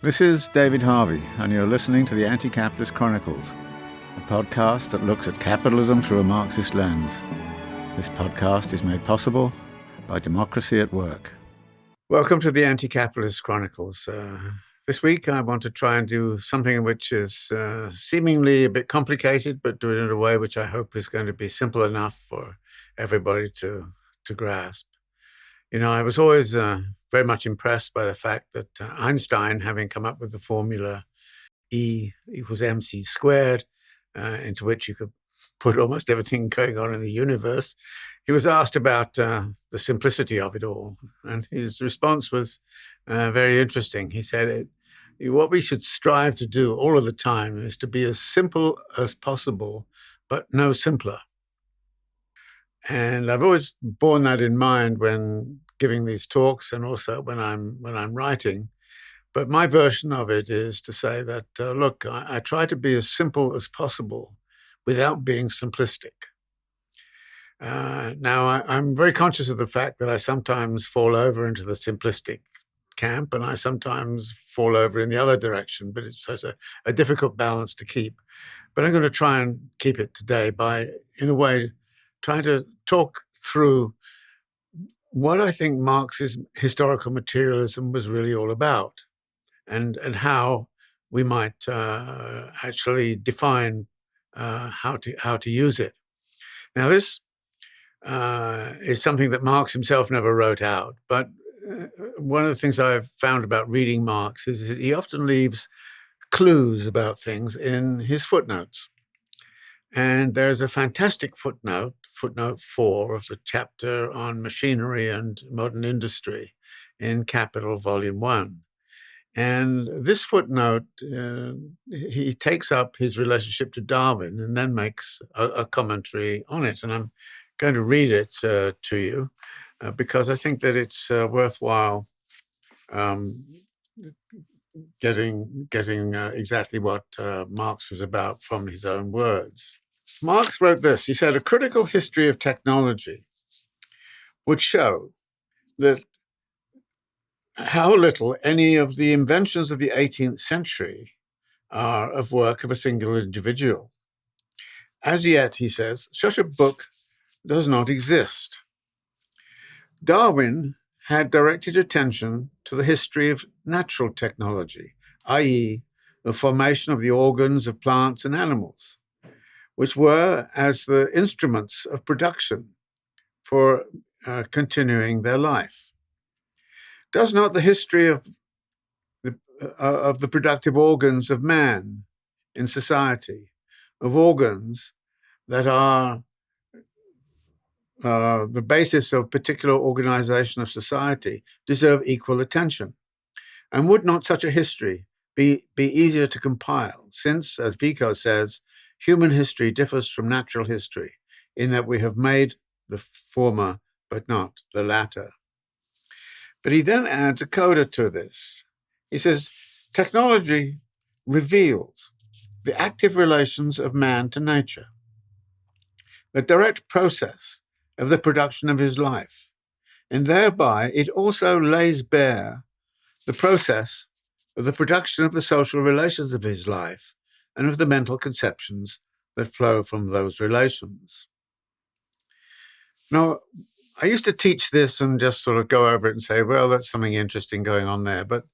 This is David Harvey, and you're listening to the Anti-Capitalist Chronicles, a podcast that looks at capitalism through a Marxist lens. This podcast is made possible by Democracy at Work. Welcome to the Anti-Capitalist Chronicles. This week I want to try and do something which is seemingly a bit complicated, but do it in a way which I hope is going to be simple enough for everybody to grasp. You know, I was always very much impressed by the fact that Einstein, having come up with the formula E equals mc squared, into which you could put almost everything going on in the universe, he was asked about the simplicity of it all. And his response was very interesting. He said, what we should strive to do all of the time is to be as simple as possible, but no simpler. And I've always borne that in mind when giving these talks and also when I'm writing. But my version of it is to say that, look, I try to be as simple as possible without being simplistic. Now, I'm very conscious of the fact that I sometimes fall over into the simplistic camp and I sometimes fall over in the other direction, but it's such a difficult balance to keep. But I'm going to try and keep it today by, in a way, trying to talk through what I think Marx's historical materialism was really all about, and how we might actually define how to use it. Now, this is something that Marx himself never wrote out, but one of the things I've found about reading Marx is that he often leaves clues about things in his footnotes. And there's a fantastic footnote 4 of the chapter on machinery and modern industry in Capital, Volume 1. And this footnote, he takes up his relationship to Darwin and then makes a commentary on it. And I'm going to read it to you because I think that it's worthwhile getting exactly what Marx was about from his own words. Marx wrote this. He said, a critical history of technology would show that how little any of the inventions of the 18th century are of work of a single individual. As yet, he says, such a book does not exist. Darwin had directed attention to the history of natural technology, i.e., the formation of the organs of plants and animals, which were as the instruments of production for continuing their life. Does not the history of the productive organs of man in society, of organs that are the basis of particular organization of society, deserve equal attention? And would not such a history be easier to compile, since, as Vico says, human history differs from natural history in that we have made the former but not the latter? But he then adds a coda to this. He says, technology reveals the active relations of man to nature, the direct process of the production of his life, and thereby it also lays bare the process of the production of the social relations of his life and of the mental conceptions that flow from those relations. Now, I used to teach this and just sort of go over it and say, well, that's something interesting going on there. But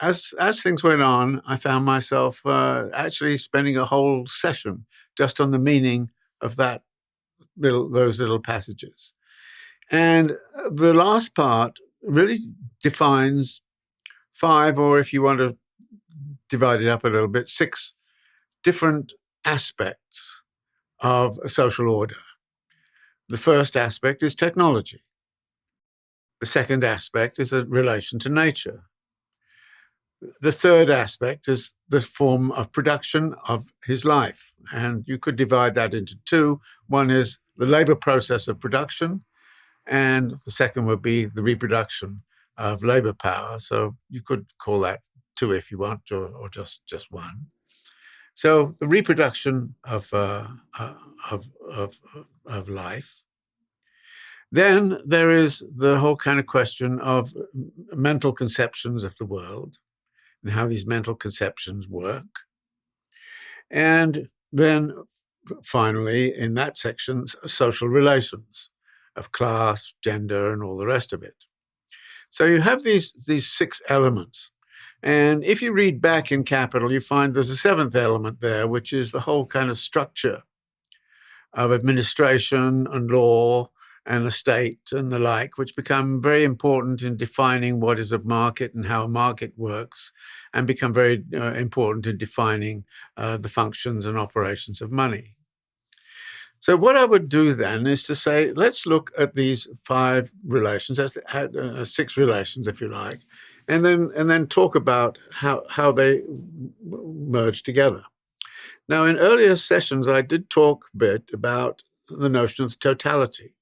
as things went on, I found myself actually spending a whole session just on the meaning of those little passages. And the last part really defines 5, or if you want to divide it up a little bit, 6 different aspects of a social order. The first aspect is technology. The second aspect is the relation to nature. The third aspect is the form of production of his life. And you could divide that into 2. One is the labor process of production, and the second would be the reproduction of labor power. So you could call that 2 if you want, or just 1. So the reproduction of life. Then there is the whole kind of question of mental conceptions of the world. and how these mental conceptions work. And then finally, in that section, social relations of class, gender, and all the rest of it. So you have these 6 elements. And if you read back in Capital, you find there's a 7th element there, which is the whole kind of structure of administration and law and the state and the like, which become very important in defining what is a market and how a market works, and become very important in defining the functions and operations of money. So what I would do then is to say, let's look at these 5 relations, 6 relations, if you like, and then talk about how they merge together. Now, in earlier sessions, I did talk a bit about the notion of totality.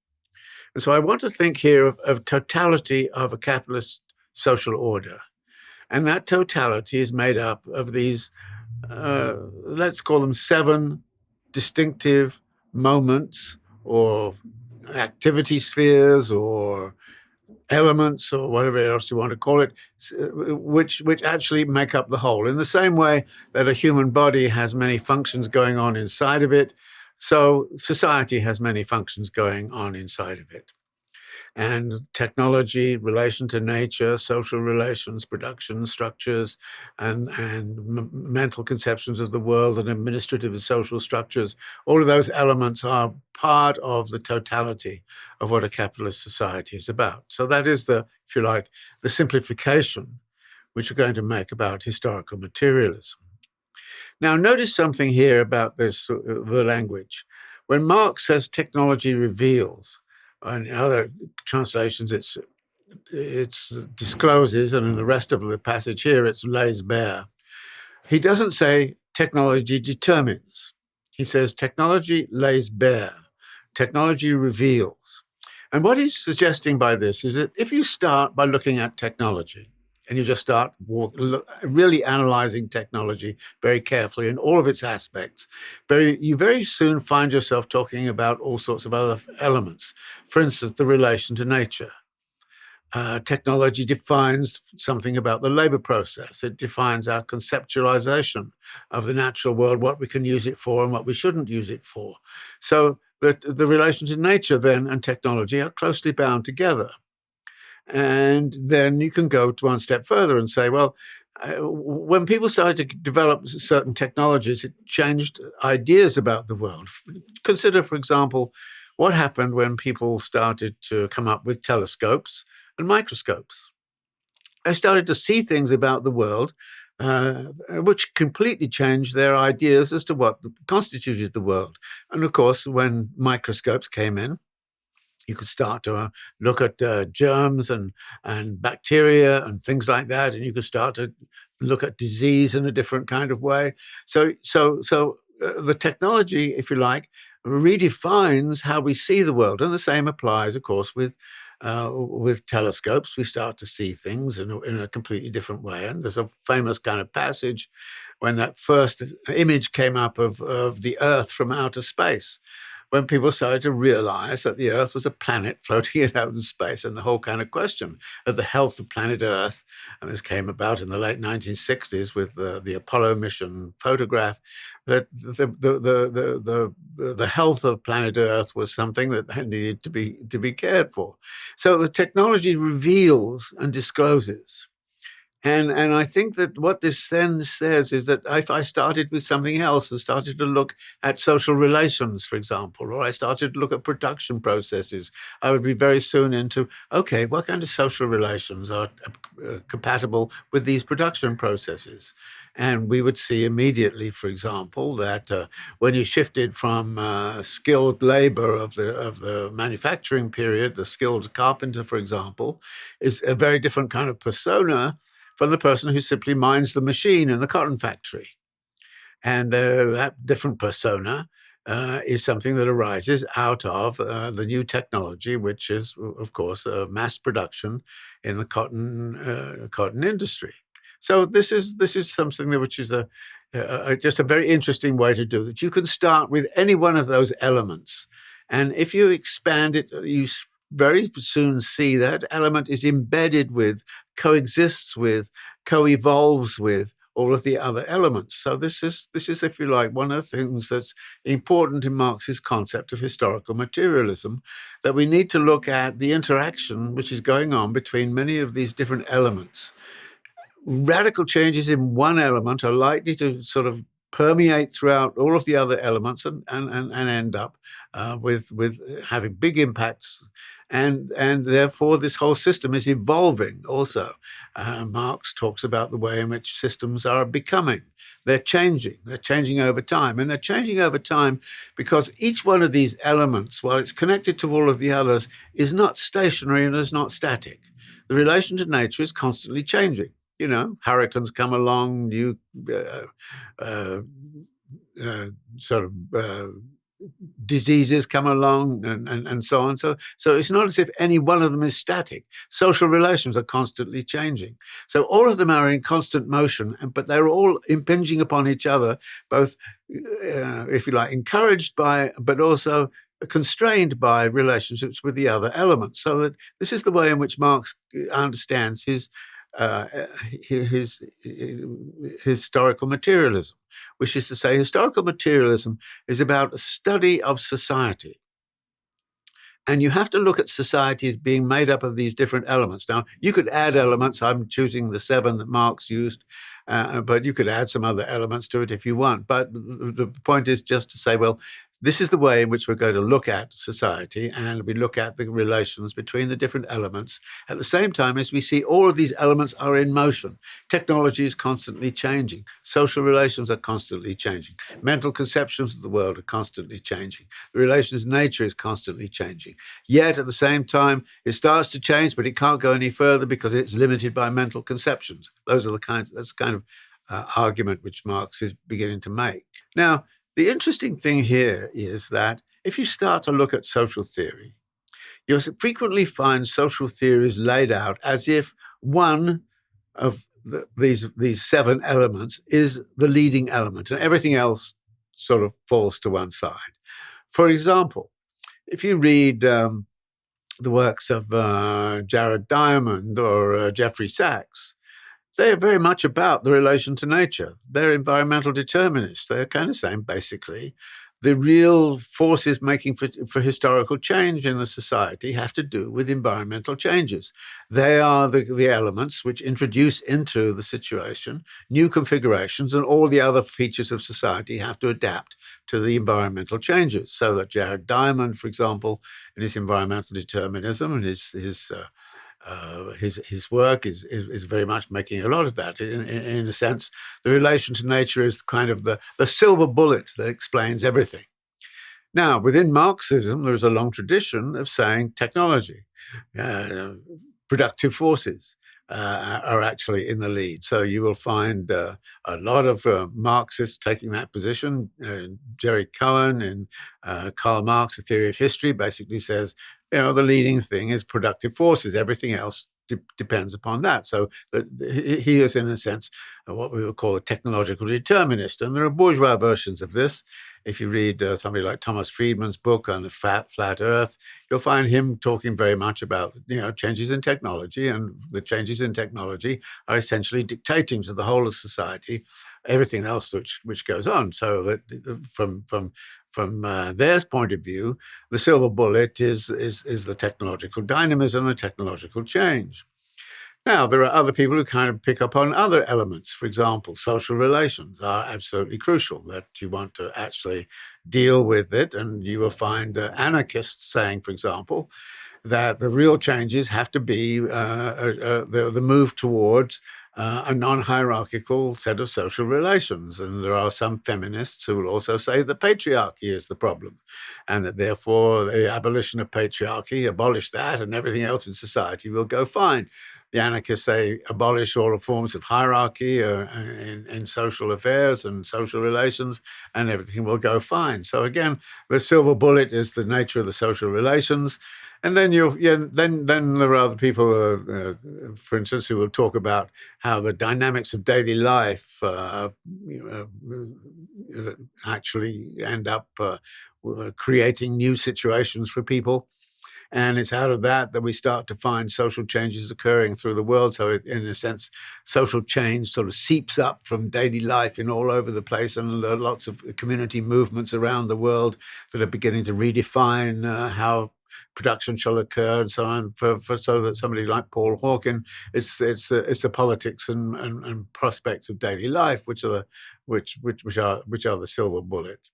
And so I want to think here of totality of a capitalist social order. And that totality is made up of these, let's call them 7 distinctive moments or activity spheres or elements or whatever else you want to call it, which actually make up the whole. In the same way that a human body has many functions going on inside of it, so society has many functions going on inside of it. And technology, relation to nature, social relations, production structures, and mental conceptions of the world and administrative and social structures, all of those elements are part of the totality of what a capitalist society is about. So that is if you like, the simplification which we're going to make about historical materialism. Now, notice something here about the language. When Marx says technology reveals, and in other translations, it's discloses, and in the rest of the passage here, it's lays bare. He doesn't say technology determines. He says technology lays bare, technology reveals. And what he's suggesting by this is that if you start by looking at technology, and you just start really analyzing technology very carefully in all of its aspects, you very soon find yourself talking about all sorts of other elements. For instance, the relation to nature. Technology defines something about the labor process. It defines our conceptualization of the natural world, what we can use it for and what we shouldn't use it for. So the relation to nature then and technology are closely bound together. And then you can go one step further and say, well, when people started to develop certain technologies, it changed ideas about the world. Consider, for example, what happened when people started to come up with telescopes and microscopes. They started to see things about the world which completely changed their ideas as to what constituted the world. And of course, when microscopes came in, you could start to look at germs and bacteria and things like that, and you could start to look at disease in a different kind of way. So the technology, if you like, redefines how we see the world, and the same applies, of course, with telescopes. We start to see things in a completely different way. And there's a famous kind of passage when that first image came up of the Earth from outer space, when people started to realize that the Earth was a planet floating in outer space, and the whole kind of question of the health of planet Earth. And this came about in the late 1960s with the Apollo mission photograph, that the health of planet Earth was something that needed to be cared for. So the technology reveals and discloses. And I think that what this then says is that if I started with something else and started to look at social relations, for example, or I started to look at production processes, I would be very soon into, okay, what kind of social relations are compatible with these production processes? And we would see immediately, for example, that when you shifted from skilled labor of the manufacturing period, the skilled carpenter, for example, is a very different kind of persona from the person who simply minds the machine in the cotton factory. And that different persona is something that arises out of the new technology, which is, of course, mass production in the cotton industry. So this is something which is just a very interesting way to do that. You can start with any one of those elements, and if you expand it, you very soon see that element is embedded with coexists with, coevolves with all of the other elements. So this is, if you like, one of the things that's important in Marx's concept of historical materialism, that we need to look at the interaction which is going on between many of these different elements. Radical changes in one element are likely to sort of permeate throughout all of the other elements and end up with having big impacts. And therefore, this whole system is evolving also. Marx talks about the way in which systems are becoming. They're changing over time. And they're changing over time because each one of these elements, while it's connected to all of the others, is not stationary and is not static. The relation to nature is constantly changing. You know, hurricanes come along, new sort of diseases come along, and so on. So it's not as if any one of them is static. Social relations are constantly changing. So all of them are in constant motion, but they're all impinging upon each other, both, if you like, encouraged by, but also constrained by relationships with the other elements. So that this is the way in which Marx understands his historical materialism, which is to say, historical materialism is about a study of society. And you have to look at society as being made up of these different elements. Now, you could add elements. I'm choosing the 7 that Marx used, but you could add some other elements to it if you want. But the point is just to say, well, this is the way in which we're going to look at society, and we look at the relations between the different elements at the same time as we see all of these elements are in motion. Technology is constantly changing. Social relations are constantly changing. Mental conceptions of the world are constantly changing. The relations to nature is constantly changing. Yet at the same time, it starts to change, but it can't go any further because it's limited by mental conceptions. That's the kind of argument which Marx is beginning to make. Now, the interesting thing here is that if you start to look at social theory, you'll frequently find social theories laid out as if one of these 7 elements is the leading element, and everything else sort of falls to one side. For example, if you read the works of Jared Diamond or Jeffrey Sachs, they are very much about the relation to nature. They're environmental determinists. They're kind of saying, basically, the real forces making for historical change in the society have to do with environmental changes. They are the elements which introduce into the situation new configurations, and all the other features of society have to adapt to the environmental changes. So that Jared Diamond, for example, in his environmental determinism and his work is very much making a lot of that. In a sense, the relation to nature is kind of the silver bullet that explains everything. Now, within Marxism, there's a long tradition of saying technology, productive forces are actually in the lead. So you will find a lot of Marxists taking that position. Jerry Cohen in Karl Marx, A Theory of History, basically says, the leading thing is productive forces. Everything else depends upon that. So he is, in a sense, what we would call a technological determinist. And there are bourgeois versions of this. If you read somebody like Thomas Friedman's book on the flat Earth, you'll find him talking very much about changes in technology, and the changes in technology are essentially dictating to the whole of society everything else which goes on. So that from their point of view, the silver bullet is the technological dynamism and technological change. Now, there are other people who kind of pick up on other elements. For example, social relations are absolutely crucial, that you want to actually deal with it. And you will find anarchists saying, for example, that the real changes have to be the move towards a non-hierarchical set of social relations. And there are some feminists who will also say that patriarchy is the problem, and that therefore the abolition of patriarchy, abolish that, and everything else in society will go fine. The anarchists say abolish all the forms of hierarchy in social affairs and social relations, and everything will go fine. So again, the silver bullet is the nature of the social relations. And then then there are other people, for instance, who will talk about how the dynamics of daily life actually end up creating new situations for people. And it's out of that that we start to find social changes occurring through the world. So in a sense, social change sort of seeps up from daily life in all over the place, and lots of community movements around the world that are beginning to redefine how production shall occur and so on, so that somebody like Paul Hawken, it's the politics and prospects of daily life which are the silver bullet.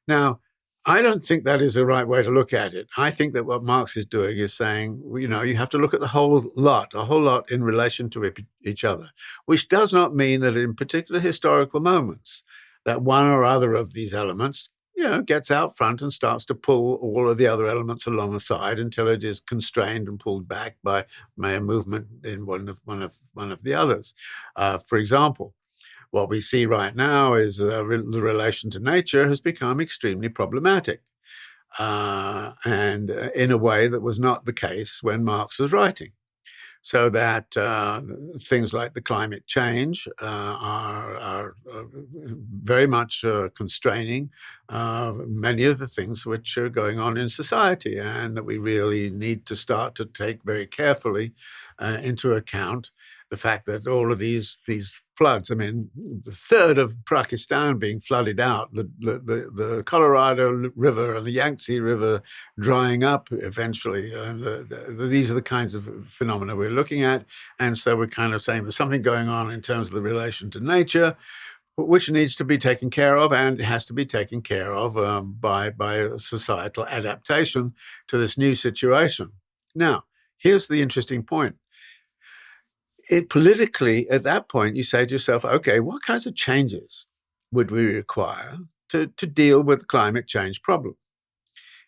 Now, I don't think that is the right way to look at it. I think that what Marx is doing is saying, you have to look at a whole lot in relation to each other, which does not mean that in particular historical moments that one or other of these elements gets out front and starts to pull all of the other elements along the side until it is constrained and pulled back by a movement in one of the others. For example, what we see right now is the relation to nature has become extremely problematic, and in a way that was not the case when Marx was writing. So that things like the climate change are very much constraining many of the things which are going on in society, and that we really need to start to take very carefully into account the fact that all of these floods, I mean, the third of Pakistan being flooded out, the Colorado River and the Yangtze River drying up eventually, these are the kinds of phenomena we're looking at. And so we're kind of saying there's something going on in terms of the relation to nature, which needs to be taken care of, and it has to be taken care of by a societal adaptation to this new situation. Now, here's the interesting point. Politically, at that point, you say to yourself, okay, what kinds of changes would we require to deal with the climate change problem?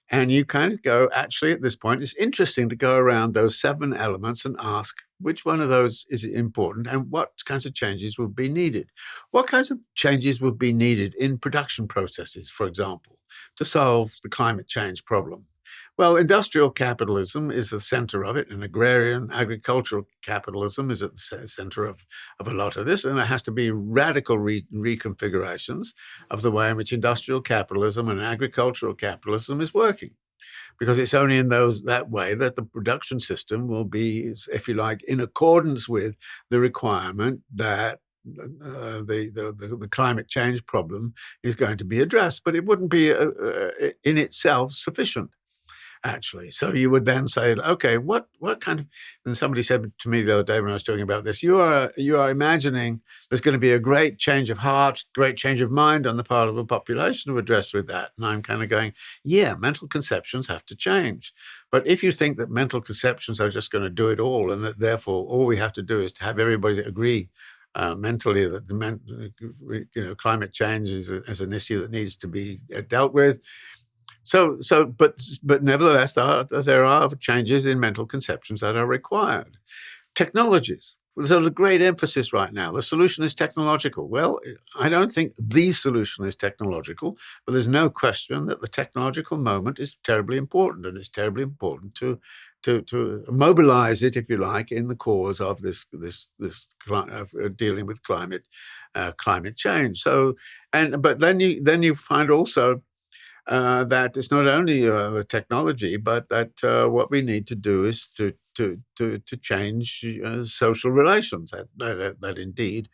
And you kind of go, actually, at this point, it's interesting to go around those 7 elements and ask which one of those is important and what kinds of changes would be needed. What kinds of changes would be needed in production processes, for example, to solve the climate change problem? Well, industrial capitalism is the center of it, and agrarian agricultural capitalism is at the center of a lot of this, and there has to be radical reconfigurations of the way in which industrial capitalism and agricultural capitalism is working, because it's only in that way that the production system will be, if you like, in accordance with the requirement that the climate change problem is going to be addressed. But it wouldn't be in itself sufficient, actually. So you would then say, okay, what kind of, and somebody said to me the other day when I was talking about this, you are imagining there's going to be a great change of heart, great change of mind on the part of the population to address with that. And I'm kind of going, yeah, mental conceptions have to change. But if you think that mental conceptions are just going to do it all, and that therefore all we have to do is to have everybody agree mentally that climate change is an issue that needs to be dealt with. But nevertheless, there are changes in mental conceptions that are required. Technologies. There's a great emphasis right now. The solution is technological. Well, I don't think the solution is technological, but there's no question that the technological moment is terribly important, and it's terribly important to mobilize it, if you like, in the cause of this dealing with climate change. So, but then you find also that it's not only the technology, but that what we need to do is to change social relations. That indeed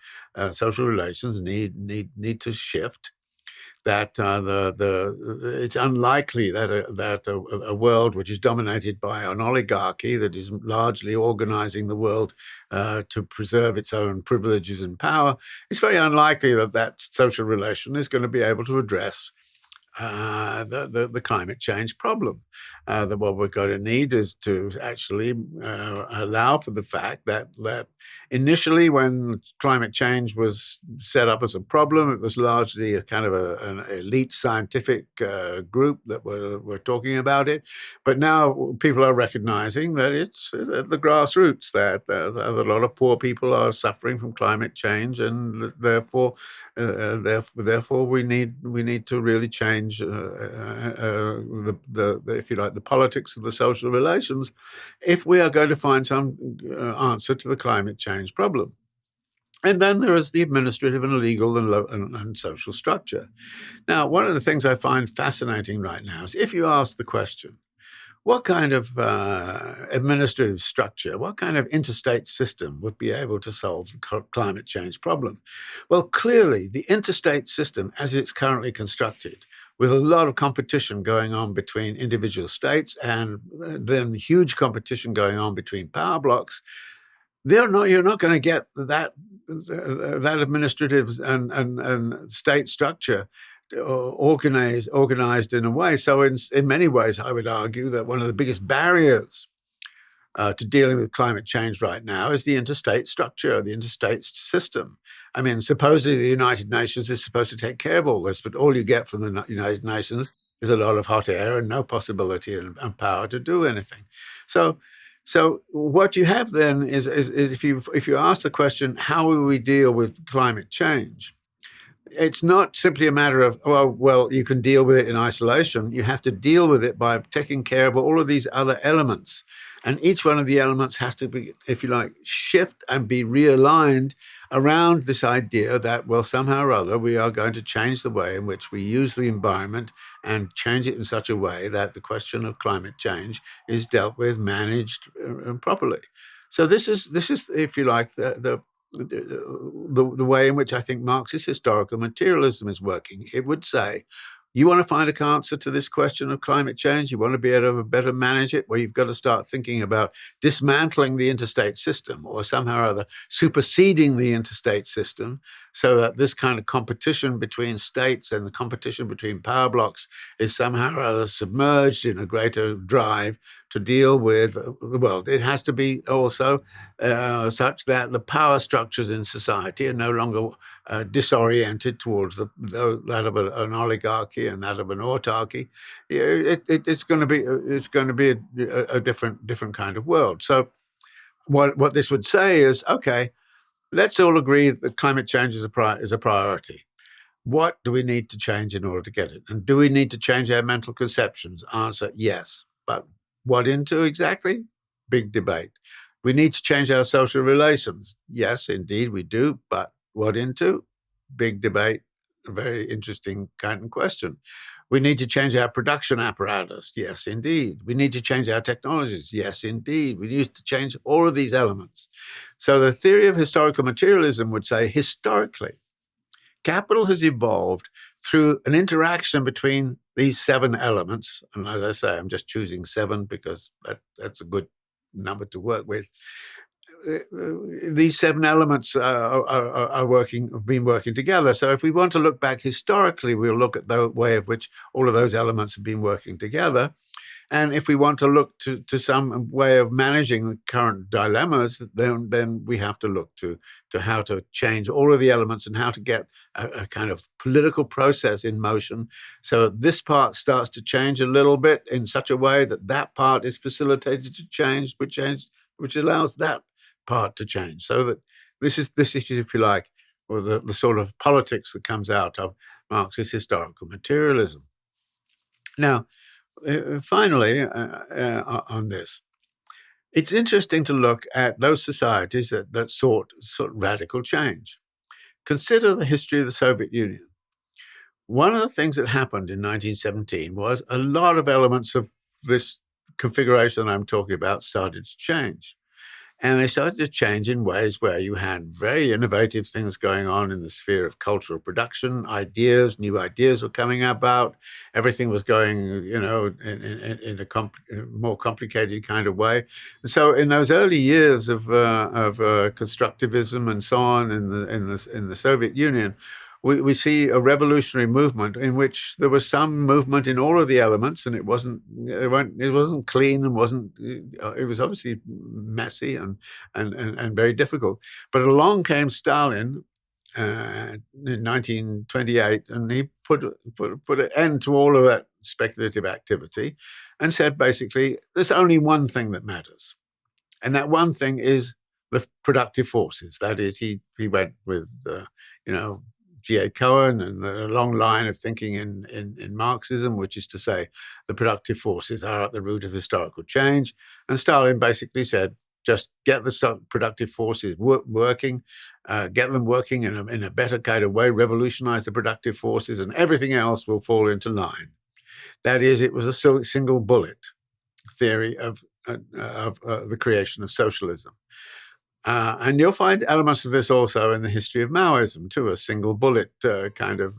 social relations need to shift. That it's unlikely that a world which is dominated by an oligarchy that is largely organizing the world to preserve its own privileges and power, it's very unlikely that social relation is going to be able to address the climate change problem. That what we're going to need is to actually allow for the fact that initially, when climate change was set up as a problem, it was largely a kind of an elite scientific group that were talking about it. But now people are recognizing that it's at the grassroots, that a lot of poor people are suffering from climate change, and therefore we need to really change if you like, the politics of the social relations, if we are going to find some answer to the climate change problem. And then there is the administrative and legal and social structure. Now, one of the things I find fascinating right now is if you ask the question, what kind of administrative structure, what kind of interstate system would be able to solve the climate change problem? Well, clearly, the interstate system, as it's currently constructed, with a lot of competition going on between individual states and then huge competition going on between power blocks, you're not going to get that administrative and state structure organized in a way. So in many ways, I would argue that one of the biggest barriers to dealing with climate change right now is the interstate structure, the interstate system. I mean, supposedly the United Nations is supposed to take care of all this, but all you get from the United Nations is a lot of hot air and no possibility and power to do anything. So what you have then is if you ask the question, how will we deal with climate change? It's not simply a matter of, well, you can deal with it in isolation. You have to deal with it by taking care of all of these other elements. And each one of the elements has to be, if you like, shift and be realigned around this idea that, well, somehow or other, we are going to change the way in which we use the environment and change it in such a way that the question of climate change is dealt with, managed properly. So this is, if you like, the way in which I think Marxist historical materialism is working. It would say, you want to find an answer to this question of climate change, you want to be able to better manage it, well, you've got to start thinking about dismantling the interstate system or somehow or other superseding the interstate system so that this kind of competition between states and the competition between power blocks is somehow or other submerged in a greater drive to deal with the world. It has to be also such that the power structures in society are no longer disoriented towards that of an oligarchy and that of an autarky. It's going to be a different kind of world. So what this would say is, okay, let's all agree that climate change is a priority. What do we need to change in order to get it? And do we need to change our mental conceptions? Answer, yes. But what into exactly? Big debate. We need to change our social relations. Yes, indeed we do. But what into? Big debate. A very interesting kind of question. We need to change our production apparatus. Yes, indeed. We need to change our technologies. Yes, indeed. We need to change all of these elements. So the theory of historical materialism would say, historically, capital has evolved through an interaction between these 7 elements. And as I say, I'm just choosing 7 because that's a good number to work with. These 7 elements have been working together. So if we want to look back historically, we'll look at the way of which all of those elements have been working together. And if we want to look to some way of managing the current dilemmas, then we have to look to how to change all of the elements and how to get a kind of political process in motion so that this part starts to change a little bit in such a way that part is facilitated to change, which allows that part to change. So that this is, if you like, or the sort of politics that comes out of Marxist historical materialism. Now, finally, on this, it's interesting to look at those societies that sought radical change. Consider the history of the Soviet Union. One of the things that happened in 1917 was a lot of elements of this configuration that I'm talking about started to change. And they started to change in ways where you had very innovative things going on in the sphere of cultural production, new ideas were coming about, everything was going, in a more complicated kind of way. And so in those early years of constructivism and so on in the Soviet Union, we see a revolutionary movement in which there was some movement in all of the elements, and it wasn't clean and it was obviously messy and very difficult. But along came Stalin in 1928, and he put an end to all of that speculative activity and said, basically, there's only one thing that matters. And that one thing is the productive forces. That is, he went with, G.A. Cohen and the long line of thinking in Marxism, which is to say the productive forces are at the root of historical change. And Stalin basically said, just get the productive forces working, get them working in a better kind of way, revolutionize the productive forces, and everything else will fall into line. That is, it was a single bullet. theory of the creation of socialism. And you'll find elements of this also in the history of Maoism, too, a single bullet kind of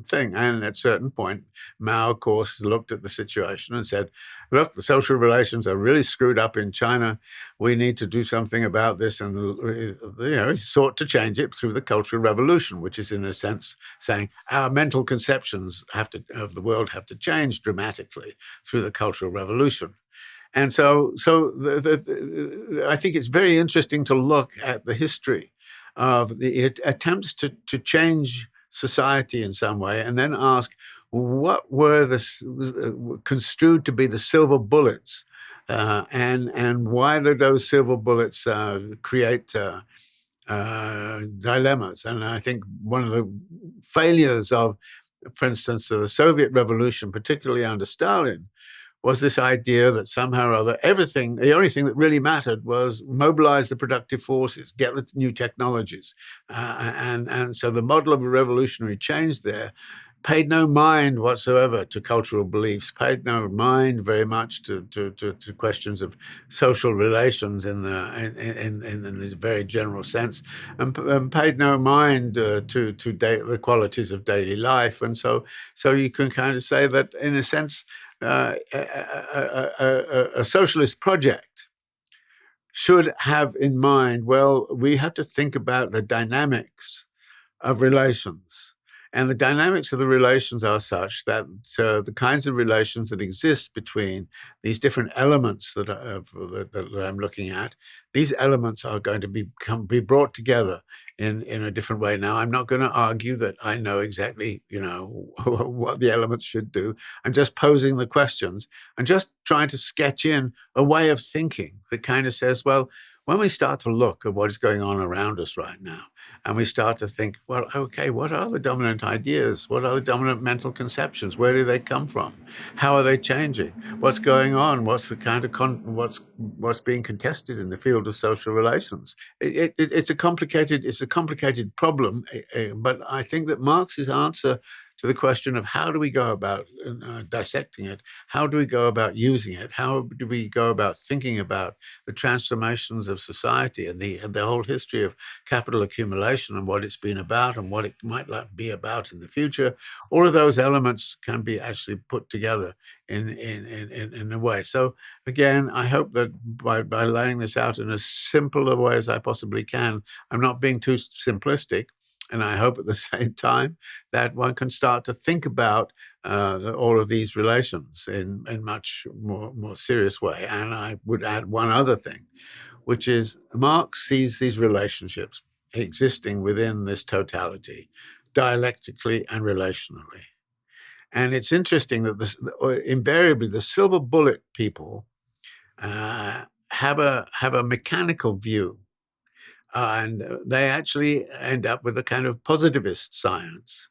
thing. And at a certain point, Mao, of course, looked at the situation and said, look, the social relations are really screwed up in China. We need to do something about this. And, he sought to change it through the Cultural Revolution, which is, in a sense, saying our mental conceptions of the world have to change dramatically through the Cultural Revolution. And so I think it's very interesting to look at the history of the attempts to change society in some way, and then ask what were construed to be the silver bullets, and why did those silver bullets create dilemmas? And I think one of the failures of, for instance, the Soviet Revolution, particularly under Stalin, was this idea that somehow or other the only thing that really mattered was mobilize the productive forces, get the new technologies. And so the model of a revolutionary change there paid no mind whatsoever to cultural beliefs, paid no mind very much to questions of social relations in the very general sense, and paid no mind to the qualities of daily life. And so you can kind of say that, in a sense, a socialist project should have in mind, well, we have to think about the dynamics of relations. And the dynamics of the relations are such that the kinds of relations that exist between these different elements that I'm looking at, these elements are going to be brought together in a different way. Now, I'm not going to argue that I know exactly, what the elements should do. I'm just posing the questions and just trying to sketch in a way of thinking that kind of says, well, when we start to look at what is going on around us right now, and we start to think, well, okay, what are the dominant ideas? What are the dominant mental conceptions? Where do they come from? How are they changing? What's going on? What's the kind of what's being contested in the field of social relations? It's a complicated problem, but I think that Marx's answer to the question of how do we go about dissecting it, how do we go about using it, how do we go about thinking about the transformations of society and the whole history of capital accumulation and what it's been about and what it might be about in the future, all of those elements can be actually put together in a way. So again, I hope that by laying this out in as simple a way as I possibly can, I'm not being too simplistic. And I hope at the same time that one can start to think about all of these relations in much more serious way. And I would add one other thing, which is Marx sees these relationships existing within this totality, dialectically and relationally. And it's interesting that invariably the silver bullet people have a mechanical view. And they actually end up with a kind of positivist science.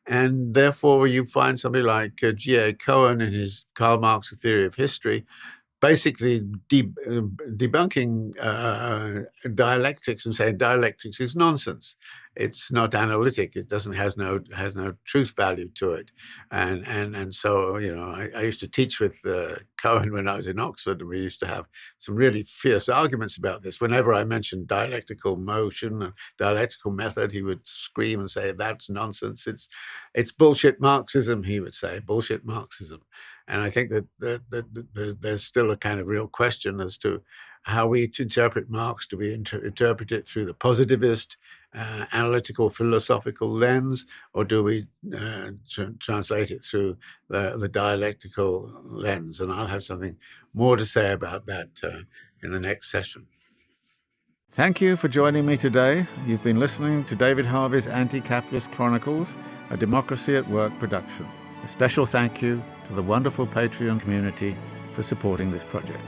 And therefore, you find somebody like G.A. Cohen in his Karl Marx Theory of History basically debunking dialectics and saying dialectics is nonsense. It's not analytic. It has no truth value to it. And so, I used to teach with Cohen when I was in Oxford, and we used to have some really fierce arguments about this. Whenever I mentioned dialectical motion and dialectical method, he would scream and say, that's nonsense. It's bullshit Marxism, he would say, bullshit Marxism. And I think that there's still a kind of real question as to how we interpret Marx. Do we interpret it through the positivist, analytical, philosophical lens, or do we translate it through the dialectical lens? And I'll have something more to say about that in the next session. Thank you for joining me today. You've been listening to David Harvey's Anti-Capitalist Chronicles, a Democracy at Work production. A special thank you to the wonderful Patreon community for supporting this project.